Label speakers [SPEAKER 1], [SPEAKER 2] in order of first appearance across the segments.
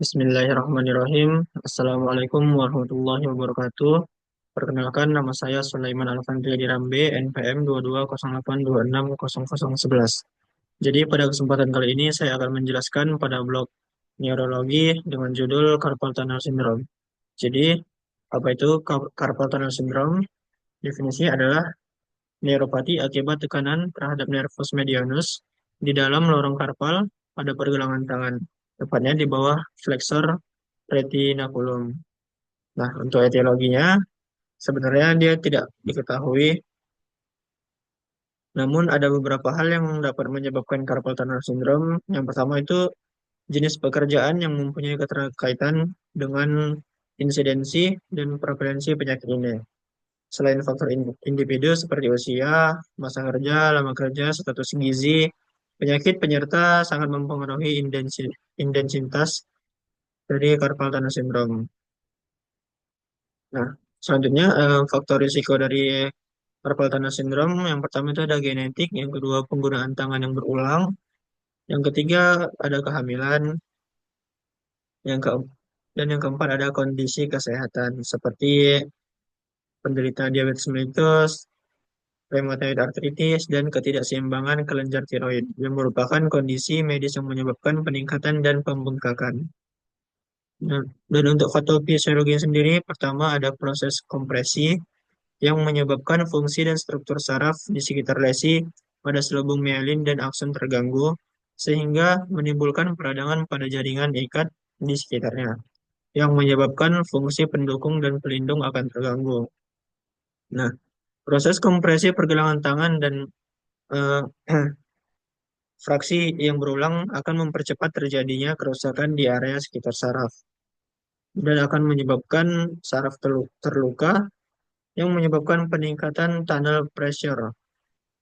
[SPEAKER 1] Bismillahirrahmanirrahim. Assalamualaikum warahmatullahi wabarakatuh. Perkenalkan, nama saya Sulaiman Alfandria Dirambe, NPM 2208260011. Jadi pada kesempatan kali ini saya akan menjelaskan pada blog neurologi dengan judul carpal tunnel syndrome. Jadi apa itu carpal tunnel syndrome? Definisinya adalah neuropati akibat tekanan terhadap nervus medianus di dalam lorong karpal pada pergelangan tangan, tepatnya di bawah flexor retinaculum. Nah, untuk etiologinya, sebenarnya dia tidak diketahui, namun ada beberapa hal yang dapat menyebabkan carpal tunnel syndrome. Yang pertama itu jenis pekerjaan yang mempunyai keterkaitan dengan insidensi dan prevalensi penyakit ini. Selain faktor individu seperti usia, masa kerja, lama kerja, status gizi, penyakit penyerta sangat mempengaruhi intensitas dari carpal tunnel syndrome. Nah, selanjutnya faktor risiko dari carpal tunnel syndrome yang pertama itu ada genetik, yang kedua penggunaan tangan yang berulang, yang ketiga ada kehamilan, yang ke dan yang keempat ada kondisi kesehatan seperti penderita diabetes mellitus, rheumatoid arthritis, dan ketidakseimbangan kelenjar tiroid, yang merupakan kondisi medis yang menyebabkan peningkatan dan pembengkakan. Nah, dan untuk patofisiologi sendiri, pertama ada proses kompresi yang menyebabkan fungsi dan struktur saraf di sekitar lesi pada selubung myelin dan akson terganggu, sehingga menimbulkan peradangan pada jaringan ikat di sekitarnya, yang menyebabkan fungsi pendukung dan pelindung akan terganggu. Nah, proses kompresi pergelangan tangan dan eh, fraksi yang berulang akan mempercepat terjadinya kerusakan di area sekitar saraf dan akan menyebabkan saraf terluka yang menyebabkan peningkatan tunnel pressure,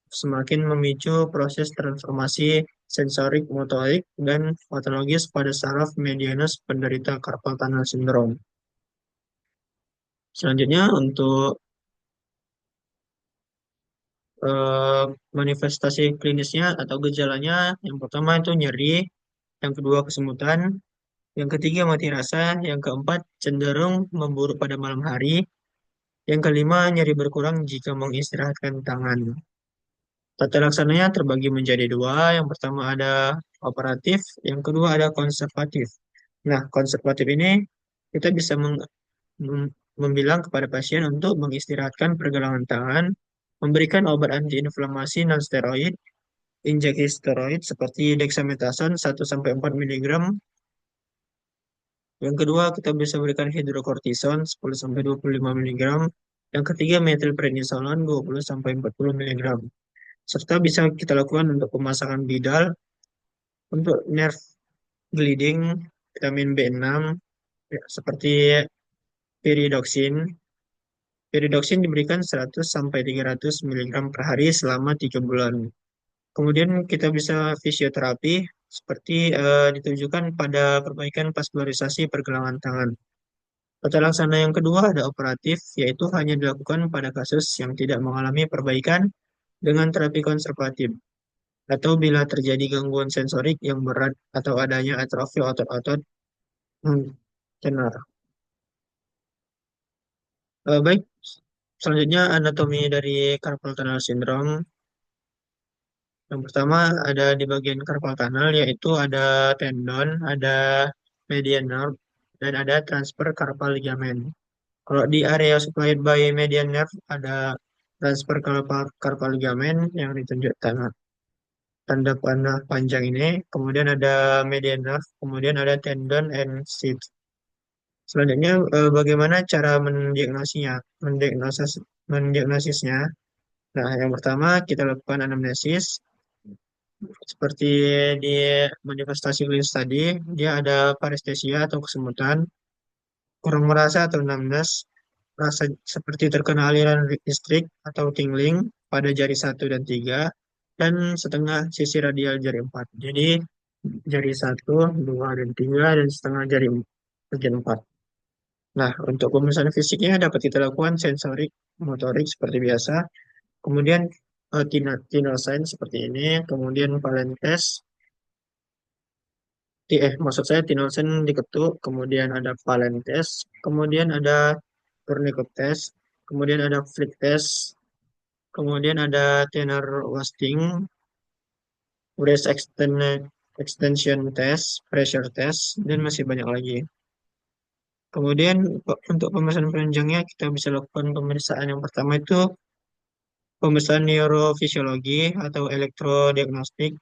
[SPEAKER 1] semakin memicu proses transformasi sensorik motorik dan patologis pada saraf medianus penderita carpal tunnel syndrome. Selanjutnya untuk eh, manifestasi klinisnya atau gejalanya, yang pertama itu nyeri, yang kedua kesemutan, yang ketiga mati rasa, yang keempat cenderung memburuk pada malam hari, yang kelima nyeri berkurang jika mengistirahatkan tangan. Tata laksananya terbagi menjadi dua, yang pertama ada operatif, yang kedua ada konservatif. Nah, konservatif ini kita bisa membilang kepada pasien untuk mengistirahatkan pergelangan tangan, memberikan obat antiinflamasi non-steroid, injeksi steroid seperti dexamethasone 1-4 mg. Yang kedua, kita bisa berikan hidrokortison 10-25 mg. Yang ketiga, metilprednisolon 20-40 mg. Serta bisa kita lakukan untuk pemasangan bidal, untuk nerve bleeding, vitamin B6, ya, seperti pyridoxine. Pyridoxine diberikan 100-300 mg per hari selama 3 bulan. Kemudian kita bisa fisioterapi seperti ditujukan pada perbaikan vaskularisasi pergelangan tangan. Tata laksana yang kedua ada operatif, yaitu hanya dilakukan pada kasus yang tidak mengalami perbaikan dengan terapi konservatif, atau bila terjadi gangguan sensorik yang berat atau adanya atrofi otot-otot hmm, tenar. Baik, selanjutnya anatomi dari carpal tunnel syndrome. Yang pertama ada di bagian carpal tunnel, yaitu ada tendon, ada median nerve, dan ada transfer carpal ligament. Kalau di area supplied by median nerve ada transfer carpal ligament yang ditunjuk tanda panah panjang ini, kemudian ada median nerve, kemudian ada tendon and sheath. Selanjutnya bagaimana cara mendiagnosisnya? Nah, yang pertama kita lakukan anamnesis seperti di manifestasi klinis tadi, dia ada parestesia atau kesemutan, kurang merasa atau numbness, rasa seperti terkena aliran listrik atau tingling pada jari 1 dan 3, dan setengah sisi radial jari 4. Jadi jari 1, 2, dan 3, dan setengah jari bagian 4. Nah, untuk pemeriksaan fisiknya dapat kita lakukan sensorik, motorik seperti biasa. Kemudian tinal sign seperti ini, kemudian Valen test, Maksud saya Tinolsen diketuk, kemudian ada Valen test, kemudian ada Tourniquet test, kemudian ada Flick test, kemudian ada tenor wasting, extension test, pressure test, dan masih banyak lagi. Kemudian untuk pemeriksaan penunjangnya kita bisa lakukan pemeriksaan yang pertama itu pemeriksaan neurofisiologi atau elektrodiagnostik.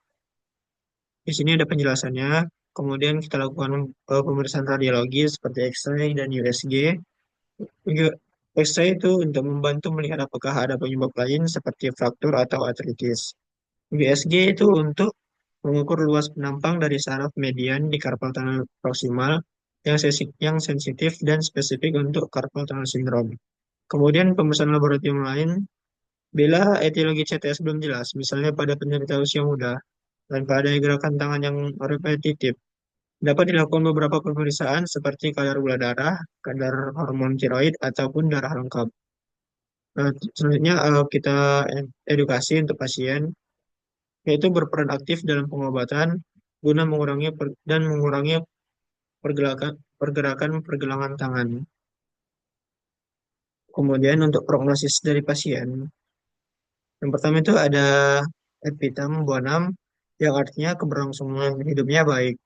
[SPEAKER 1] Di sini ada penjelasannya. Kemudian kita lakukan pemeriksaan radiologi seperti X-ray dan USG. X-ray itu untuk membantu melihat apakah ada penyebab lain seperti fraktur atau artritis. USG itu untuk mengukur luas penampang dari saraf median di carpal tunnel proximal yang sensitif dan spesifik untuk carpal tunnel syndrome. Kemudian pemeriksaan laboratorium lain, bila etiologi CTS belum jelas, misalnya pada penderita usia muda dan pada gerakan tangan yang repetitif, dapat dilakukan beberapa pemeriksaan seperti kadar gula darah, kadar hormon tiroid, ataupun darah lengkap. Selanjutnya kita edukasi untuk pasien, yaitu berperan aktif dalam pengobatan guna mengurangi pergerakan pergelangan tangan. Kemudian untuk prognosis dari pasien, yang pertama itu ada et vitam bonum yang artinya keberlangsungan hidupnya baik.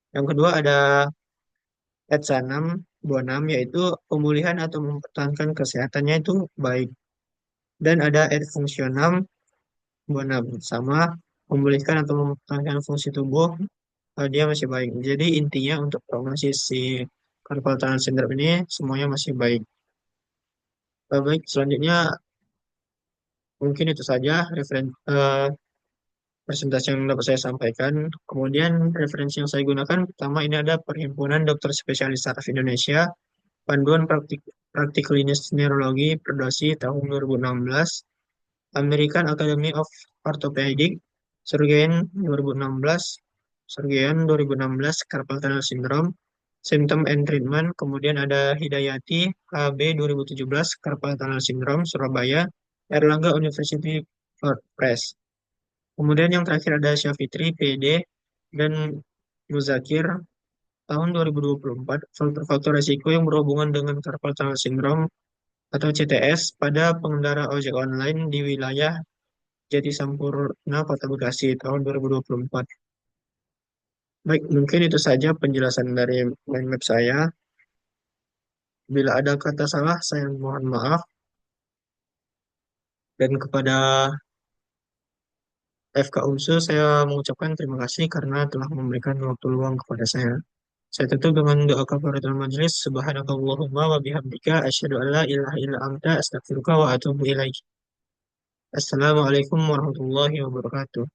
[SPEAKER 1] Yang kedua ada et sanam bonum yaitu pemulihan atau mempertahankan kesehatannya itu baik. Dan ada et fungsionam bonum sama memulihkan atau mempertahankan fungsi tubuh dia masih baik. Jadi intinya untuk prognosis si carpal tunnel syndrome ini semuanya masih baik. Baik, selanjutnya mungkin itu saja presentasi yang dapat saya sampaikan. Kemudian referensi yang saya gunakan pertama ini ada Perhimpunan Dokter Spesialis Saraf Indonesia, Panduan Praktik Klinis Neurologi Perdasi tahun 2016, American Academy of Orthopedic, Surgeon 2016, Surgeon 2016, Carpal Tunnel Syndrome, Symptom and Treatment, kemudian ada Hidayati, KB 2017, Carpal Tunnel Syndrome, Surabaya, Erlangga University Press. Kemudian yang terakhir ada Syafitri, PD, dan Muzakir, tahun 2024, faktor-faktor risiko yang berhubungan dengan carpal tunnel syndrome atau CTS pada pengendara ojek online di wilayah Jatisampurna, Kota Bekasi, tahun 2024. Baik, mungkin itu saja penjelasan dari mind map saya. Bila ada kata salah, saya mohon maaf. Dan kepada FK UNSU, saya mengucapkan terima kasih karena telah memberikan waktu luang kepada saya. Saya tutup dengan doa kafaratul majelis. Subhanakallahumma wa bihamdika asyhadu an la ilaha illa anta astaghfiruka wa atubu ilaik. Assalamualaikum warahmatullahi wabarakatuh.